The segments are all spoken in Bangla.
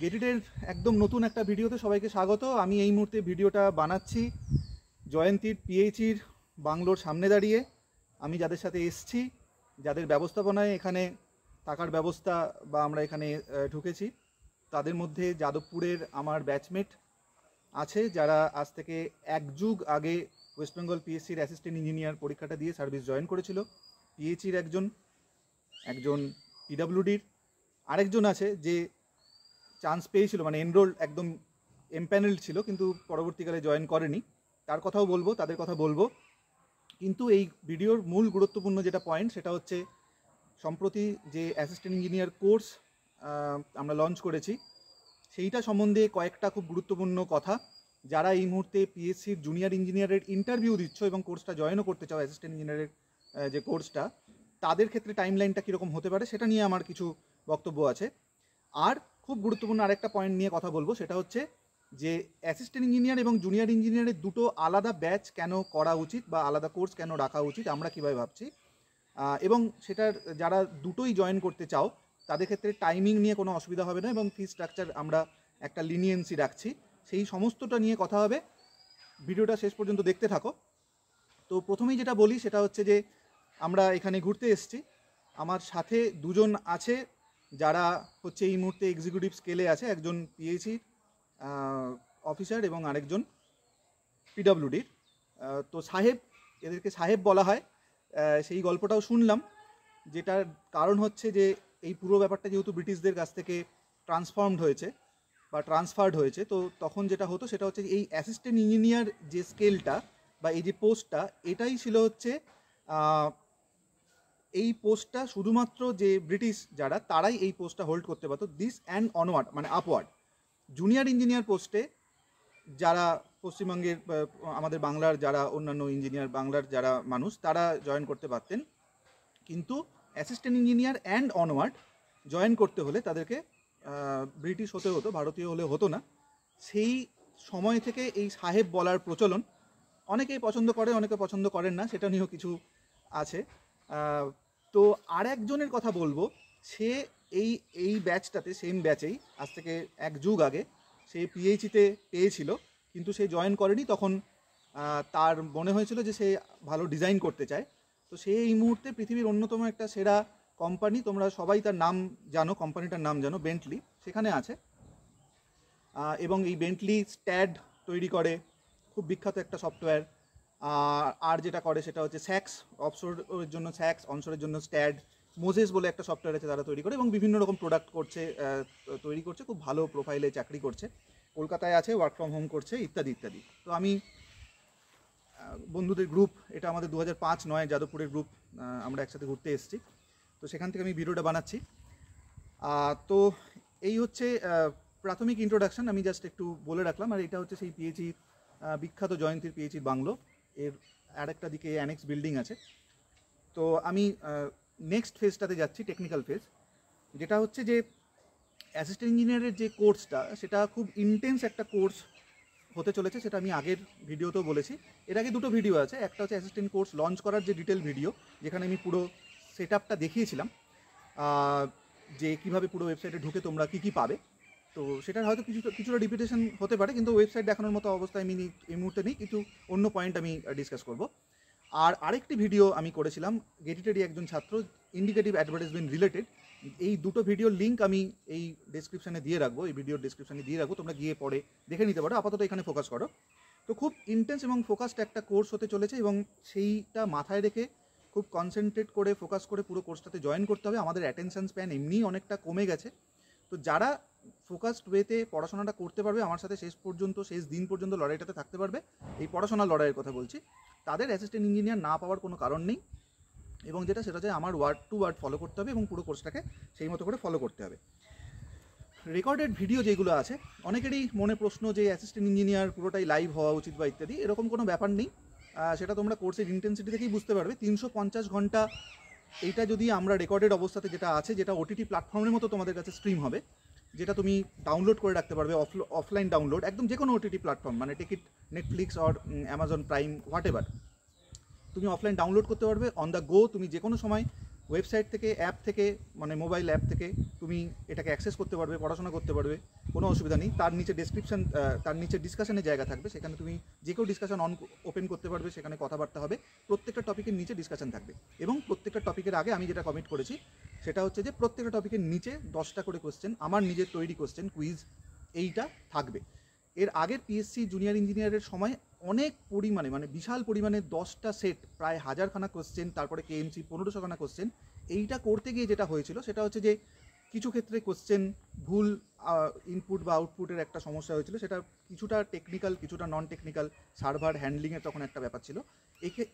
গেটিটের একদম নতুন একটা ভিডিওতে সবাইকে স্বাগত। আমি এই মুহূর্তে ভিডিওটা বানাচ্ছি জয়ন্তীর পিএইচির বাংলোর সামনে দাঁড়িয়ে। আমি যাদের সাথে এসছি, যাদের ব্যবস্থাপনায় এখানে থাকার ব্যবস্থা বা আমরা এখানে ঢুকেছি, তাদের মধ্যে যাদবপুরের আমার ব্যাচমেট আছে, যারা আজ থেকে এক যুগ আগে ওয়েস্ট বেঙ্গল পিএসসির অ্যাসিস্ট্যান্ট ইঞ্জিনিয়ার পরীক্ষাটা দিয়ে সার্ভিস জয়েন করেছিল। পিএইচির একজন পিডাব্লিউডির আরেকজন আছে যে চান্স পেয়েছিল, মানে এনরোল একদম এমপ্যানেল ছিল কিন্তু পরবর্তীকালে জয়েন করেনি। তার কথাও বলবো, তাদের কথা বলবো। কিন্তু এই ভিডিওর মূল গুরুত্বপূর্ণ যেটা পয়েন্ট, সেটা হচ্ছে সম্প্রতি যে অ্যাসিস্ট্যান্ট ইঞ্জিনিয়ার কোর্স আমরা লঞ্চ করেছি, সেইটা সম্বন্ধে কয়েকটা খুব গুরুত্বপূর্ণ কথা। যারা এই মুহূর্তে পিএসসির জুনিয়র ইঞ্জিনিয়ারের ইন্টারভিউ দিচ্ছ এবং কোর্সটা জয়েনও করতে চাও, অ্যাসিস্ট্যান্ট ইঞ্জিনিয়ারের যে কোর্সটা, তাদের ক্ষেত্রে টাইমলাইনটা কীরকম হতে পারে সেটা নিয়ে আমার কিছু বক্তব্য আছে। আর খুব গুরুত্বপূর্ণ আরেকটা পয়েন্ট নিয়ে কথা বলবো, সেটা হচ্ছে যে অ্যাসিস্ট্যান্ট ইঞ্জিনিয়ার এবং জুনিয়র ইঞ্জিনিয়ারের দুটো আলাদা ব্যাচ কেন করা উচিত বা আলাদা কোর্স কেন রাখা উচিত, আমরা কীভাবে ভাবছি, এবং সেটার যারা দুটোই জয়েন করতে চাও তাদের ক্ষেত্রে টাইমিং নিয়ে কোনো অসুবিধা হবে না এবং ফি স্ট্রাকচার আমরা একটা লিনিয়েন্সি রাখছি, সেই সমস্তটা নিয়ে কথা হবে। ভিডিওটা শেষ পর্যন্ত দেখতে থাকো। তো প্রথমেই যেটা বলি সেটা হচ্ছে যে আমরা এখানে ঘুরতে এসেছি, আমার সাথে দুজন আছে যারা হচ্ছে এই মুহূর্তে এক্সিকিউটিভ স্কেলে আছে, একজন পিএইচি অফিসার এবং আরেকজন পিডাব্লিউডির। তো সাহেব, এদেরকে সাহেব বলা হয়, সেই গল্পটাও শুনলাম, যেটার কারণ হচ্ছে যে এই পুরো ব্যাপারটা যেহেতু ব্রিটিশদের কাছ থেকে ট্রান্সফর্মড হয়েছে বা ট্রান্সফার্ড হয়েছে, তো তখন যেটা হতো সেটা হচ্ছে এই অ্যাসিস্ট্যান্ট ইঞ্জিনিয়ার যে স্কেলটা বা এই যে পোস্টটা, এটাই ছিল হচ্ছে এই পোস্টটা শুধুমাত্র যে ব্রিটিশ যারা, তারাই এই পোস্টটা হোল্ড করতে পারতো, দিস অ্যান্ড অনওয়ার্ড মানে আপওয়ার্ড। জুনিয়র ইঞ্জিনিয়ার পোস্টে যারা পশ্চিমবঙ্গের আমাদের বাংলার যারা অন্যান্য ইঞ্জিনিয়ার, বাংলার যারা মানুষ, তারা জয়েন করতে পারতেন, কিন্তু assistant engineer and onward join করতে হলে তাদেরকে ব্রিটিশ হতে হতো, ভারতীয় হলে হতো না। সেই সময় থেকে এই সাহেব বলার প্রচলন, অনেকেই পছন্দ করে, অনেকে পছন্দ করেন না, সেটা নিয়েও কিছু আছে। তো আর একজনের কথা বলবো, সে এই ব্যাচটাতে, সেম ব্যাচেই আজ থেকে এক যুগ আগে সে পিএইচিতে পেয়েছিল, কিন্তু সে জয়েন করেনি। তখন তার মনে হয়েছিল যে সে ভালো ডিজাইন করতে চায়। তো সে এই মুহূর্তে পৃথিবীর অন্যতম একটা সেরা কোম্পানি, তোমরা সবাই তার নাম জানো, কোম্পানিটার নাম জানো, বেন্টলি, সেখানে আছে। এবং এই বেন্টলি স্ট্যাড তৈরি করে, খুব বিখ্যাত একটা সফটওয়্যার। আর যেটা করে সেটা হচ্ছে স্যাক্স, অফশোরের জন্য স্যাক্স, অনশোরের জন্য স্ট্যাড। মোজেস বলে একটা সফটওয়্যার আছে, তারা তৈরি করে এবং বিভিন্ন রকম প্রোডাক্ট করছে, তৈরি করছে, খুব ভালো প্রোফাইলে চাকরি করছে, কলকাতায় আছে, ওয়ার্ক ফ্রম হোম করছে, ইত্যাদি ইত্যাদি। তো আমি বন্ধুদের গ্রুপ, এটা আমাদের 2005-09 যাদবপুরের গ্রুপ, আমরা একসাথে ঘুরতে এসেছি, তো সেখান থেকে আমি ভিডিওটা বানাচ্ছি। তো এই হচ্ছে প্রাথমিক ইন্ট্রোডাকশান, আমি জাস্ট একটু বলে রাখলাম। আর এটা হচ্ছে সেই পিএইচি বিখ্যাত জয়ন্তীর পিএইচির বাংলো, এর আরেকটা দিকে অ্যানেক্স বিল্ডিং আছে। তো আমি নেক্সট ফেজটাতে যাচ্ছি, টেকনিক্যাল ফেজ, যেটা হচ্ছে যে অ্যাসিস্ট্যান্ট ইঞ্জিনিয়ারের যে কোর্সটা, সেটা খুব ইন্টেন্স একটা কোর্স হতে চলেছে, সেটা আমি আগের ভিডিওতেও বলেছি। এর আগে দুটো ভিডিও আছে, একটা হচ্ছে অ্যাসিস্ট্যান্ট কোর্স লঞ্চ করার যে ডিটেল ভিডিও, যেখানে আমি পুরো সেট আপটা দেখিয়েছিলাম, যে কীভাবে পুরো ওয়েবসাইটে ঢুকে তোমরা কী কী পাবে। তো সেটার হয়তো কিছুটা রিপিটেশন হতে পারে, কিন্তু ওয়েবসাইট দেখানোর মতো অবস্থায় আমি এই মুহূর্তে নেই, কিছু অন্য পয়েন্ট আমি ডিসকাস করব। আর আরেকটি ভিডিও আমি করেছিলাম গেটিটেরই একজন ছাত্র, ইন্ডিকেটিভ অ্যাডভার্টাইজমেন্ট রিলেটেড। এই দুটো ভিডিওর লিঙ্ক আমি এই ডেসক্রিপশানে দিয়ে রাখবো, এই ভিডিওর ডেসক্রিপশানে দিয়ে রাখবো, তোমরা গিয়ে পরে দেখে নিতে পারো। আপাতত এখানে ফোকাস করো। তো খুব ইন্টেন্স এবং ফোকাসড একটা কোর্স হতে চলেছে এবং সেইটা মাথায় রেখে খুব কনসেন্ট্রেট করে, ফোকাস করে পুরো কোর্সটাতে জয়েন করতে হবে। আমাদের অ্যাটেনশন স্প্যান এমনিই অনেকটা কমে গেছে, তো যারা ফোকাসড ওয়েতে পড়াশোনাটা করতে পারবে, আমার সাথে শেষ দিন পর্যন্ত লড়াইটাতে থাকতে পারবে, এই পড়াশোনার লড়াইয়ের কথা বলছি, তাদের অ্যাসিস্ট্যান্ট ইঞ্জিনিয়ার না পাওয়ার কোনো কারণ নেই। এবং সেটা হচ্ছে আমার ওয়ার্ড টু ওয়ার্ড ফলো করতে হবে এবং পুরো কোর্সটাকে সেই মতো করে ফলো করতে হবে। রেকর্ডেড ভিডিও যেগুলো আছে, অনেকেরই মনে প্রশ্ন যে অ্যাসিস্ট্যান্ট ইঞ্জিনিয়ার পুরোটাই লাইভ হওয়া উচিত বা ইত্যাদি, এরকম কোনো ব্যাপার নেই। সেটা তোমরা কোর্সের ইন্টেন্সিটি থেকেই বুঝতে পারবে। 350 ঘন্টা এইটা যদি আমরা রেকর্ডেড অবস্থাতে যেটা আছে, যেটা ওটিটি প্ল্যাটফর্মের মতো তোমাদের কাছে স্ট্রিম হবে, যেটা তুমি ডাউনলোড করে রাখতে পারবে, অফলাইন ডাউনলোড, একদম যে কোনো ওটিটি প্ল্যাটফর্ম, মানে ticket, Netflix or Amazon prime, what ever, তুমি অফলাইন ডাউনলোড করতে পারবে অন দ্য গো। তুমি যে কোনো সময় ওয়েবসাইট থেকে, অ্যাপ থেকে, মানে মোবাইল অ্যাপ থেকে তুমি এটাকে অ্যাক্সেস করতে পারবে, পড়াশোনা করতে পারবে, কোনো অসুবিধা নেই। তার নিচে ডেসক্রিপশন, তার নিচে ডিসকাশনের জায়গা থাকবে, সেখানে তুমি যে কেউ ডিসকাশন ওপেন করতে পারবে, সেখানে কথাবার্তা হবে। প্রত্যেকটা টপিকের নিচে ডিসকাশন থাকবে এবং প্রত্যেকটা টপিকের আগে আমি যেটা কমিট করেছি সেটা হচ্ছে যে প্রত্যেকটা টপিকের নিচে 10টা করে কোশ্চেন, আমার নিজের তৈরি কোশ্চেন, কুইজ এইটা থাকবে। এর আগের পিএসসি জুনিয়র ইঞ্জিনিয়ারের সময় অনেক পরিমাণে, মানে বিশাল পরিমাণে 10টা সেট, প্রায় 1000খানা কোশ্চেন, তারপরে কেএমসি 1500খানা কোশ্চেন। এইটা করতে গিয়ে যেটা হয়েছিল সেটা হচ্ছে যে কিছু ক্ষেত্রে কোশ্চেন ভুল ইনপুট বা আউটপুটের একটা সমস্যা হয়েছিল, সেটা কিছুটা টেকনিক্যাল, কিছুটা নন টেকনিক্যাল, সার্ভার হ্যান্ডলিংয়ের তখন একটা ব্যাপার ছিল।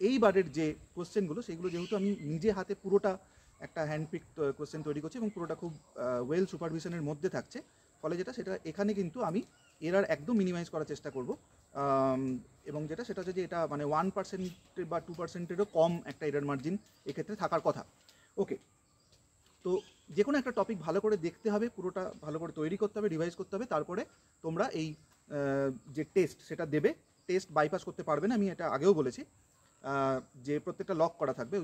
এইবারের যে কোশ্চেনগুলো, সেগুলো যেহেতু আমি নিজে হাতে পুরোটা একটা হ্যান্ডপিক কোশ্চেন তৈরি করছি এবং পুরোটা খুব ওয়েল সুপারভিশনের মধ্যে থাকছে, ফলে সেটা এখানে কিন্তু আমি এরার একদম মিনিমাইজ করার চেষ্টা করব। এবং সেটা হচ্ছে যে এটা মানে 1% বা 2%-এরও কম একটা এরার মার্জিন এক্ষেত্রে থাকার কথা। ওকে, তো যে কোনো একটা টপিক ভালো করে দেখতে হবে, পুরোটা ভালো করে তৈরি করতে হবে, রিভাইজ করতে হবে, তারপরে তোমরা এই যে টেস্ট সেটা দেবে। টেস্ট বাইপাস করতে পারবে না, আমি এটা আগেও বলেছি, যে প্রত্যেকটা লক করা থাকবে।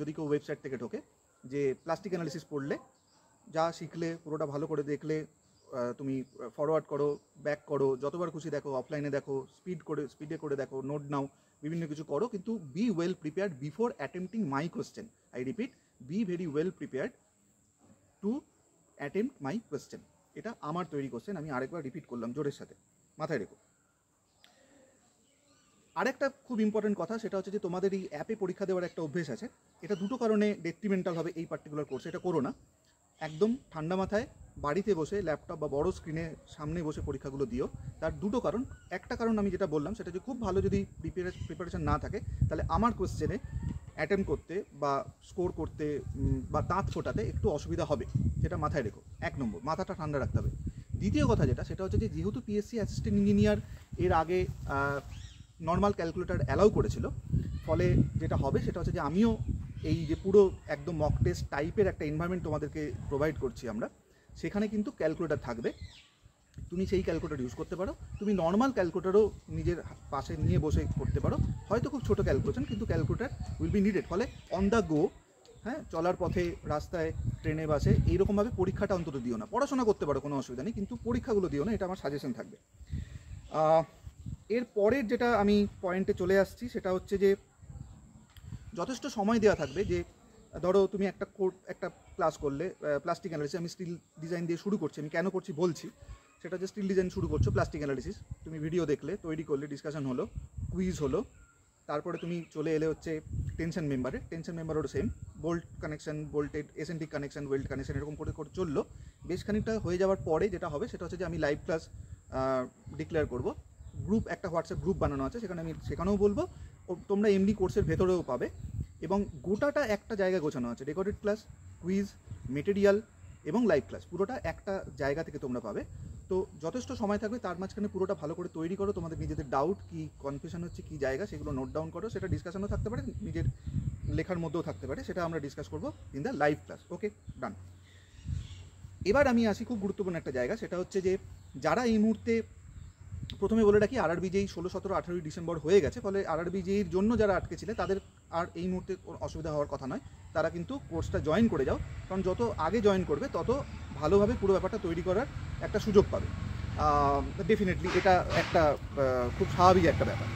যদি কেউ ওয়েবসাইট থেকে ঢোকে, যে প্লাস্টিক অ্যানালিসিস পড়লে যা শিখলে, পুরোটা ভালো করে দেখলে, তুমি ফরওয়ার্ড করো, ব্যাক করো, যতবার খুশি দেখো, অফলাইনে দেখো, স্পিডে করে দেখো, নোট নাও, বিভিন্ন কিছু করো, কিন্তু B well prepared before attempting my question. I repeat, be very well prepared two attempt my question. এটা আমার তৈরি কোয়েশ্চেন, আমি আরেকবার রিপিট করলাম জোরের সাথে, মাথায় রেখো। আরেকটা খুব ইম্পর্টেন্ট কথা, সেটা হচ্ছে যে তোমাদের এই অ্যাপে পরীক্ষা দেওয়ার একটা অভ্যেস আছে। এটা দুটো কারণে ডেট্রিমেন্টাল হবে এই পার্টিকুলার কোর্সে, এটা করো না। একদম ঠান্ডা মাথায় বাড়িতে বসে ল্যাপটপ বা বড় স্ক্রিনে সামনে বসে পরীক্ষাগুলো দিও। তার দুটো কারণ। একটা কারণ আমি যেটা বললাম, সেটা যে খুব ভালো যদি প্রিপারেশন না থাকে, তাহলে আমার কোয়েশ্চেনে অ্যাটেম্প করতে বা স্কোর করতে বা দাঁত ফোটাতে একটু অসুবিধা হবে, যেটা মাথায় রেখো। 1 নম্বর, মাথাটা ঠান্ডা রাখতে হবে। দ্বিতীয় কথা সেটা হচ্ছে যে যেহেতু পিএসসি অ্যাসিস্ট্যান্ট ইঞ্জিনিয়ার এর আগে নর্মাল ক্যালকুলেটর অ্যালাউ করেছিল, ফলে যেটা হবে সেটা হচ্ছে যে আমিও এই যে পুরো একদম মক টেস্ট টাইপের একটা এনভায়রনমেন্ট তোমাদেরকে প্রোভাইড করছি আমরা, সেখানে কিন্তু ক্যালকুলেটর থাকবে। তুমি সেই ক্যালকুলেটর ইউজ করতে পারো, তুমি নর্মাল ক্যালকুলেটরও নিজের পাশে নিয়ে বসে করতে পারো, হয়তো খুব ছোটো ক্যালকুলেশন, কিন্তু ক্যালকুলেটর উইল বি নিডেড। ফলে অন দ্য গো, হ্যাঁ, চলার পথে, রাস্তায়, ট্রেনে, বাসে, এইরকমভাবে পরীক্ষাটা অন্তত দিও না। পড়াশোনা করতে পারো, কোনো অসুবিধা নেই, কিন্তু পরীক্ষাগুলো দিও না, এটা আমার সাজেশন থাকবে। এর পরের যেটা আমি পয়েন্টে চলে আসছি, সেটা হচ্ছে যে যথেষ্ট সময় দেওয়া থাকবে। যে ধরো তুমি একটা ক্লাস করলে প্লাস্টিক অ্যানালিসিস, আমি স্টিল ডিজাইন দিয়ে শুরু করছি, আমি কেন করছি বলছি, সেটা যে স্টিল ডিজাইন শুরু করছো, প্লাস্টিক অ্যানালিসিস, তুমি ভিডিও দেখলে, তৈরি করলে, ডিসকাশন হলো, কুইজ হলো, তারপরে তুমি চলে এলে হচ্ছে টেনশন মেম্বারেরও same, bolt connection, bolted eccentric connection, weld connection, এরকম করে করে চললো। বেশ খানিকটা হয়ে যাওয়ার পরে যেটা হবে সেটা হচ্ছে যে আমি লাইভ ক্লাস ডিক্লেয়ার করব। গ্রুপ, একটা হোয়াটসঅ্যাপ গ্রুপ বানানো আছে, সেখানেও বলবো, তোমরা এমনি কোর্সের ভেতরেও পাবে, এবং গোটাটা একটা জায়গায় গোছানো আছে। রেকর্ডেড ক্লাস, কুইজ, মেটেরিয়াল এবং লাইভ ক্লাস, পুরোটা একটা জায়গা থেকে তোমরা পাবে। তো যথেষ্ট সময় থাকবে, তার মাঝখানে পুরোটা ভালো করে তৈরি করো। তোমাদের নিজেদের ডাউট কী, কনফিউশন হচ্ছে কী জায়গা, সেগুলো নোট ডাউন করো। সেটা ডিসকাশনও থাকতে পারে, নিজের লেখার মধ্যেও থাকতে পারে, সেটা আমরা ডিসকাস করবো ইন দ্য লাইভ ক্লাস। ওকে, ডান। এবার আমি আসি খুব গুরুত্বপূর্ণ একটা জায়গা, সেটা হচ্ছে যে যারা এই মুহূর্তে, প্রথমে বলে রাখি, RRB যেই 16, 17, 18 ডিসেম্বর হয়ে গেছে, ফলে RRB যেইর জন্য যারা আটকে ছিল তাদের আর এই মুহূর্তে অসুবিধা হওয়ার কথা নয়। তারা কিন্তু কোর্সটা জয়েন করে যাও, কারণ যত আগে জয়েন করবে তত ভালোভাবে পুরো ব্যাপারটা তৈরি করার একটা সুযোগ পাবে। ডেফিনেটলি এটা একটা খুব স্বাভাবিক একটা ব্যাপার।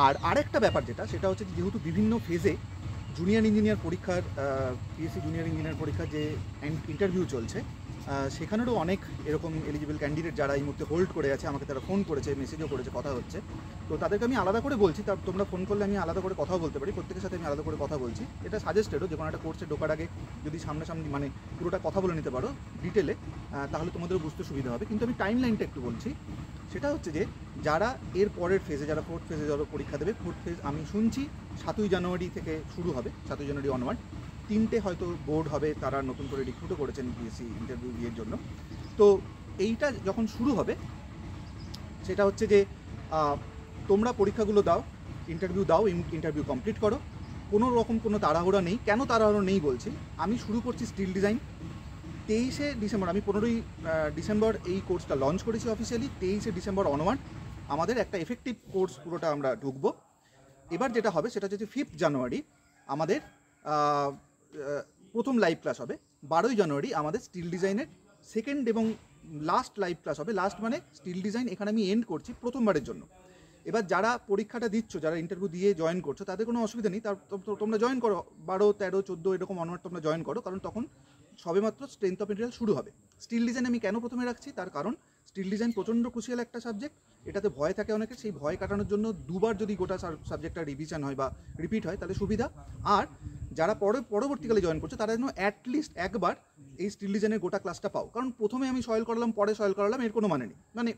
আর আরেকটা ব্যাপার সেটা হচ্ছে যেহেতু বিভিন্ন ফেজে জুনিয়র ইঞ্জিনিয়ার পরীক্ষার, পিএসসি জুনিয়র ইঞ্জিনিয়ার পরীক্ষার যে ইন্টারভিউ চলছে, সেখানেরও অনেক এরকম এলিজিবল ক্যান্ডিডেট যারা এই মুহূর্তে হোল্ড করে আছে, আমাকে তারা ফোন করেছে, মেসেজও করেছে, কথা হচ্ছে। তো তাদেরকে আমি আলাদা করে বলছি, তোমরা ফোন করলে আমি আলাদা করে কথাও বলতে পারি, প্রত্যেকের সাথে আমি আলাদা করে কথা বলছি। এটা সাজেস্টেডও, যে কোনো একটা কোর্সে ঢোকার আগে যদি সামনাসামনি মানে পুরোটা কথা বলে নিতে পারো ডিটেলে, তাহলে তোমাদেরও বুঝতে সুবিধা হবে। কিন্তু আমি টাইম লাইনটা একটু বলছি, সেটা হচ্ছে যে যারা এর পরের ফেজে, যারা 4th ফেজে যারা পরীক্ষা দেবে, 4th ফেজ আমি শুনছি 7ই জানুয়ারি থেকে শুরু হবে, 7ই জানুয়ারি অনওয়ার্ড। 3টে হয়তো বোর্ড হবে, তারা নতুন করে রিক্রুটও করেছেন পিএসসি ইন্টারভিউ ইয়ের জন্য। তো এইটা যখন শুরু হবে, সেটা হচ্ছে যে তোমরা পরীক্ষাগুলো দাও, ইন্টারভিউ দাও, ইন্টারভিউ কমপ্লিট করো, কোনো রকম কোনো তাড়াহুড়া নেই। কেন তাড়াহুড়ো নেই বলছি, আমি শুরু করছি স্টিল ডিজাইন 23শে ডিসেম্বর, আমি 15ই ডিসেম্বর এই কোর্সটা লঞ্চ করেছি অফিসিয়ালি। 23শে ডিসেম্বর অনওয়ার্ড আমাদের একটা এফেক্টিভ কোর্স পুরোটা আমরা ঢুকবো। এবার যেটা হবে সেটা হচ্ছে 5 জানুয়ারি আমাদের প্রথম লাইভ ক্লাস হবে। 12ই জানুয়ারি আমাদের স্টিল ডিজাইনের সেকেন্ড এবং লাস্ট লাইভ ক্লাস হবে। লাস্ট মানে স্টিল ডিজাইন এখানে আমি এন্ড করছি প্রথমবারের জন্য। এবার যারা পরীক্ষাটা দিচ্ছ, যারা ইন্টারভিউ দিয়ে জয়েন করছো, তাদের কোনো অসুবিধা নেই, তোমরা জয়েন করো 12, 13, 14 এরকম অনওয়ার্ড তোমরা জয়েন করো, কারণ তখন সবেমাত্র স্ট্রেংথ অফ মেটেরিয়াল শুরু হবে। স্টিল ডিজাইন আমি কেন প্রথমে রাখছি, তার কারণ স্টিল ডিজাইন প্রচণ্ড ক্রুশিয়াল একটা সাবজেক্ট। এটাতে ভয় থাকে অনেকের, সেই ভয় কাটানোর জন্য দুবার যদি গোটা সাবজেক্টটা রিভিশন হয় বা রিপিট হয় তাহলে সুবিধা। আর যারা পরবর্তীকালে জয়েন করছে তারা যেন অ্যাটলিস্ট একবার এই স্টিল ডিজাইনের গোটা ক্লাসটা পাও, কারণ প্রথমে আমি সয়েল করালাম পরে সয়েল করালাম এর কোনো মানে নেই। মানে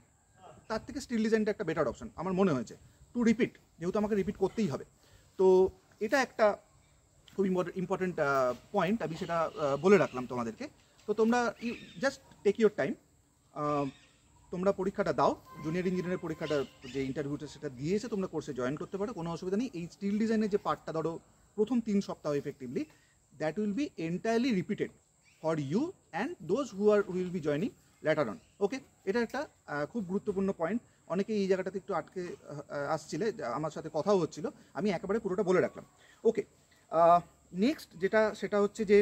তার থেকে স্টিল ডিজাইনটা একটা বেটার অপশন আমার মনে হয়েছে টু রিপিট, যেহেতু আমাকে রিপিট করতেই হবে। তো এটা একটা খুব ইম্পর্টেন্ট পয়েন্ট, আমি সেটা বলে রাখলাম তোমাদেরকে। তো তোমরা জাস্ট টেক ইউর টাইম, তোমরা পরীক্ষাটা দাও, জুনিয়র ইঞ্জিনিয়ারের পরীক্ষাটা যে ইন্টারভিউটা সেটা দিয়েছে তোমরা কোর্সে জয়েন করতে পারো, কোনো অসুবিধা নেই। এই স্টিল ডিজাইনের যে পার্টটা ধরো প্রথম 3 সপ্তাহ effectively, that will be entirely repeated for you and those will be joining later on. Okay, এটা একটা খুব গুরুত্বপূর্ণ পয়েন্ট। অনেকে এই জায়গাটাতে একটু আটকে আসছিলে, আমার সাথে কথাও হচ্ছিল, আমি একেবারে পুরোটা বলে রাখলাম। ওকে, নেক্সট যেটা সেটা হচ্ছে যে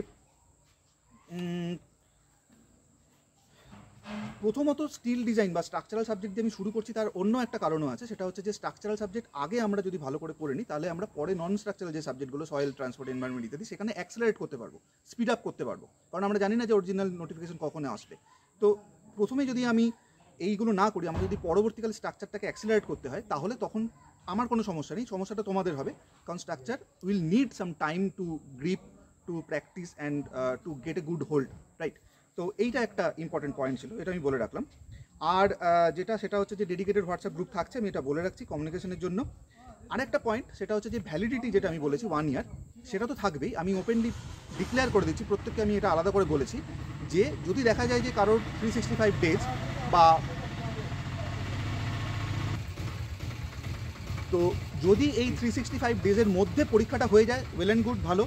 প্রথমত স্টিল ডিজাইন বা স্ট্রাকচারাল সাবজেক্ট দিয়ে আমি শুরু করছি, তার অন্য একটা কারণও আছে। সেটা হচ্ছে যে স্ট্রাকচারাল সাবজেক্ট আগে আমরা যদি ভালো করে পড়ে নিই, তাহলে আমরা পরে নন স্ট্রাকচারাল যে সাবজেক্টগুলো সয়েল, ট্রান্সপোর্ট, এনভায়রনমেন্ট ইত্যাদি, সেখানে অ্যাক্সেলারেট করতে পারবো, স্পিড আপ করতে পারবো, কারণ আমরা জানি না যে অরিজিনাল নোটিফিকেশন কখন আসবে। তো প্রথমে যদি আমি এইগুলো না করি, আমাকে যদি পরবর্তীকালে স্ট্রাকচারটাকে অ্যাক্সেলারেট করতে হয়, তাহলে তখন আমার কোনো সমস্যা নেই, সমস্যাটা তোমাদের হবে, কারণ structure will need some time to grip, to practice and to get a good hold, right? তো এইটা একটা ইম্পর্টেন্ট পয়েন্ট ছিল, এটা আমি বলে রাখলাম। আর সেটা হচ্ছে যে ডেডিকেটেড হোয়াটসঅ্যাপ গ্রুপ থাকছে, আমি এটা বলে রাখছি কমিউনিকেশনের জন্য। আরেকটা পয়েন্ট সেটা হচ্ছে যে ভ্যালিডিটি, যেটা আমি বলেছি 1 ইয়ার, সেটা তো থাকবেই। আমি ওপেনলি ডিক্লেয়ার করে দিচ্ছি, প্রত্যেককে আমি এটা আলাদা করে বলেছি যে যদি দেখা যায় যে কারোর 365 ডেজ বা তো যদি এই 365 ডেজের মধ্যে পরীক্ষাটা হয়ে যায়, ওয়েল অ্যান্ড গুড, ভালো।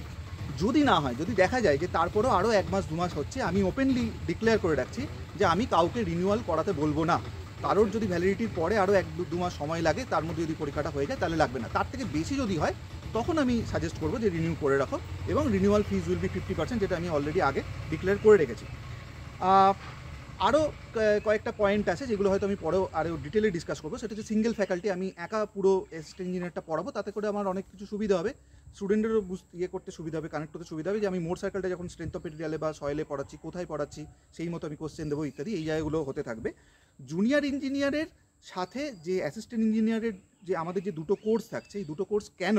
যদি না হয়, যদি দেখা যায় যে তারপরেও আরও 1 মাস 2 মাস হচ্ছে, আমি ওপেনলি ডিক্লেয়ার করে রাখছি যে আমি কাউকে রিনিউয়াল করাতে বলবো না। কারোর যদি ভ্যালিডিটির পরে আরও 1-2 মাস সময় লাগে, তার মধ্যে যদি পরীক্ষাটা হয়ে যায় তাহলে লাগবে না। তার থেকে বেশি যদি হয় তখন আমি সাজেস্ট করবো যে রিনিউ করে রাখো, এবং রিনিউয়াল ফিজ উইল বি 50%, যেটা আমি অলরেডি আগে ডিক্লেয়ার করে রেখেছি। আরও কয়েকটা পয়েন্ট আছে যেগুলো হয়তো আমি পরেও আরও ডিটেলে ডিসকাস করবো। সেটা হচ্ছে সিঙ্গেল ফ্যাকাল্টি, আমি একা পুরো অ্যাসিস্ট্যান্ট ইঞ্জিনিয়ারটা পড়াবো, তাতে করে আমার অনেক কিছু সুবিধা হবে, স্টুডেন্টেরও করতে সুবিধা হবে, কানেক্ট করতে সুবিধা হবে, যে আমি মোট সার্কেলটা যখন স্ট্রেংথ অফ মেটেরিয়ালে বা সয়েলে পড়াচ্ছি, কোথায় পড়াচ্ছি, সেই মতো আমি কোশ্চেন দেবো ইত্যাদি, এই জায়গাগুলো হতে থাকবে। জুনিয়র ইঞ্জিনিয়ারের সাথে যে অ্যাসিস্ট্যান্ট ইঞ্জিনিয়ারের যে আমাদের যে দুটো কোর্স থাকছে, এই দুটো কোর্স কেন,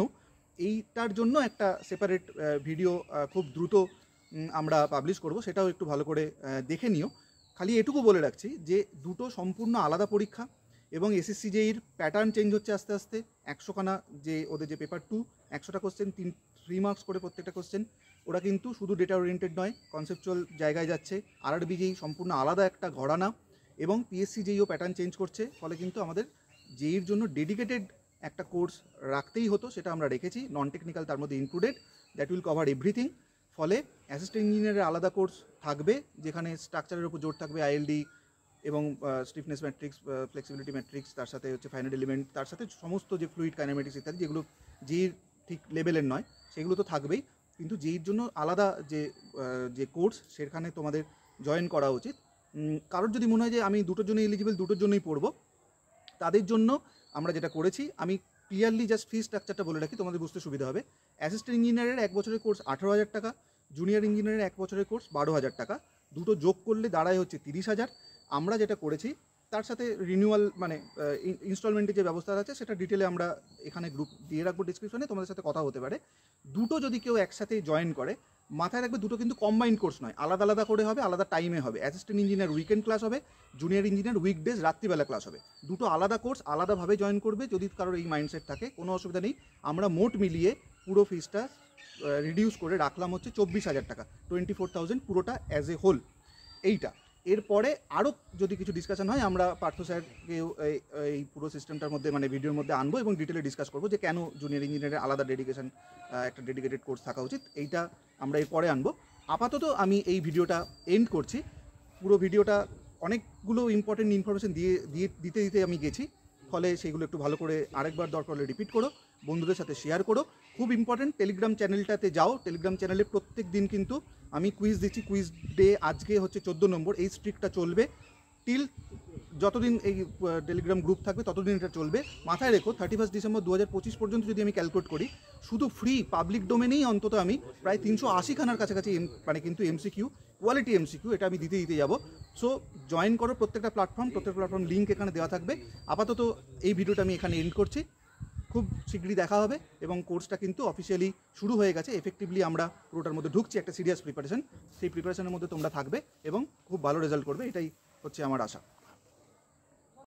এইটার জন্য একটা সেপারেট ভিডিও খুব দ্রুত আমরা পাবলিশ করব, সেটাও একটু ভালো করে দেখে নিও। খালি এটুকু বলে রাখছি যে দুটো সম্পূর্ণ আলাদা পরীক্ষা, এবং এসএসসি জেইর প্যাটার্ন চেঞ্জ হচ্ছে আস্তে আস্তে। 100খানা যে ওদের যে পেপার 2, 100টা কোশ্চেন, 3 মার্কস করে প্রত্যেকটা কোশ্চেন। ওরা কিন্তু শুধু ডেটা ওরিয়েন্টেড নয়, কনসেপচুয়াল জায়গায় যাচ্ছে। আরআরবি জেই সম্পূর্ণ আলাদা একটা ঘরানা, এবং পিএসসি জেইও প্যাটার্ন চেঞ্জ করছে। ফলে কিন্তু আমাদের জেইর জন্য ডেডিকেটেড একটা কোর্স রাখতেই হতো, সেটা আমরা রেখেছি, নন টেকনিক্যাল তার মধ্যে included, that will cover everything. ফলে অ্যাসিস্ট্যান্ট ইঞ্জিনিয়ারের আলাদা কোর্স থাকবে, যেখানে স্ট্রাকচারের উপর জোর থাকবে, আইএলডি এবং স্টিফনেস ম্যাট্রিক্স, ফ্লেক্সিবিলিটি ম্যাট্রিক্স, তার সাথে হচ্ছে ফাইনাল এলিমেন্ট, তার সাথে সমস্ত যে ফ্লুইড কাইনেমেটিক্স ইত্যাদি, যেগুলো জেইর ঠিক লেভেলের নয়, সেগুলো তো থাকবেই। কিন্তু জেইর জন্য আলাদা যে কোর্স, সেখানে তোমাদের জয়েন করা উচিত। কারোর যদি মনে হয় যে আমি দুটোর জন্য এলিজিবল, দুটোর জন্যই পড়বো, তাদের জন্য আমরা যেটা করেছি, আমি ক্লিয়ারলি জাস্ট ফি স্ট্রাকচারটা বলে রাখি, তোমাদের বুঝতে সুবিধা হবে। অ্যাসিস্ট্যান্ট ইঞ্জিনিয়ারের 1 বছরের কোর্স 18,000 টাকা, জুনিয়র ইঞ্জিনিয়ারের 1 বছরের কোর্স 12,000 টাকা, দুটো যোগ করলে দাঁড়ায় হচ্ছে 30,000। আমরা যেটা করেছি তার সাথে রিনিউয়াল মানে ইনস্টলমেন্টের যে ব্যবস্থা আছে, সেটা ডিটেলে আমরা এখানে গ্রুপ দিয়ে রাখবো ডিসক্রিপশনে, তোমাদের সাথে কথা হতে পারে। দুটো যদি কেউ একসাথে জয়েন করে, মাথায় রাখবে দুটো কিন্তু কম্বাইন্ড কোর্স নয়, আলাদা আলাদা করে হবে, আলাদা টাইমে হবে। অ্যাসিস্ট্যান্ট ইঞ্জিনিয়ার উইকেন্ড ক্লাস হবে, জুনিয়র ইঞ্জিনিয়ার উইকডেজ রাত্রিবেলা ক্লাস হবে। দুটো আলাদা কোর্স, আলাদাভাবে জয়েন করবে। যদি কারোর এই মাইন্ডসেট থাকে, কোনো অসুবিধা নেই। আমরা মোট মিলিয়ে পুরো ফিসটা রিডিউস করে রাখলাম হচ্ছে 24,000 টাকা, 24,000 পুরোটা অ্যাজ এ হোল। এইটা এরপরে আরও যদি কিছু ডিসকাশন হয়, আমরা পার্থ স্যারকে এই পুরো সিস্টেমটার মধ্যে মানে ভিডিওর মধ্যে আনবো, এবং ডিটেলে ডিসকাস করবো যে কেন জুনিয়র ইঞ্জিনিয়ারের আলাদা একটা ডেডিকেটেড কোর্স থাকা উচিত। এইটা আমরা এরপরে আনবো। আপাতত আমি এই ভিডিওটা এন্ড করছি। পুরো ভিডিওটা অনেকগুলো ইম্পর্টেন্ট ইনফরমেশন দিতে আমি গেছি, ফলে সেগুলো একটু ভালো করে আরেকবার দরকার হলে রিপিট করো, বন্ধুদের সাথে শেয়ার করো। খুব ইম্পর্টেন্ট, টেলিগ্রাম চ্যানেলটাতে যাও। টেলিগ্রাম চ্যানেলে প্রত্যেক দিন কিন্তু আমি কুইজ দিচ্ছি। কুইজ ডে আজকে হচ্ছে 14 নম্বর। এই স্ট্রিকটা চলবে টিল যতদিন এই টেলিগ্রাম গ্রুপ থাকবে ততদিন এটা চলবে। মাথায় রেখো 31 ডিসেম্বর 2025 পর্যন্ত যদি আমি ক্যালকুলেট করি, শুধু ফ্রি পাবলিক ডোমেনেই অন্তত আমি প্রায় 380 কাছাকাছি মানে কিন্তু এমসিকিউ, কোয়ালিটি এমসিকিউ এটা আমি দিতে যাব। সো জয়েন করো প্রত্যেকটা প্ল্যাটফর্ম লিঙ্ক এখানে দেওয়া থাকবে। আপাতত এই ভিডিওটা আমি এখানে এন্ড করছি। খুব শীঘ্রই দেখা হবে এবং কোর্সটা কিন্তু অফিসিয়ালি শুরু হয়ে গেছে। এফেক্টিভলি আমরা পুরোটার মধ্যে ঢুকছি, একটা সিরিয়াস প্রিপারেশন। সেই প্রিপারেশনের মধ্যে তোমরা থাকবে এবং খুব ভালো রেজাল্ট করবে, এটাই হচ্ছে আমার আশা।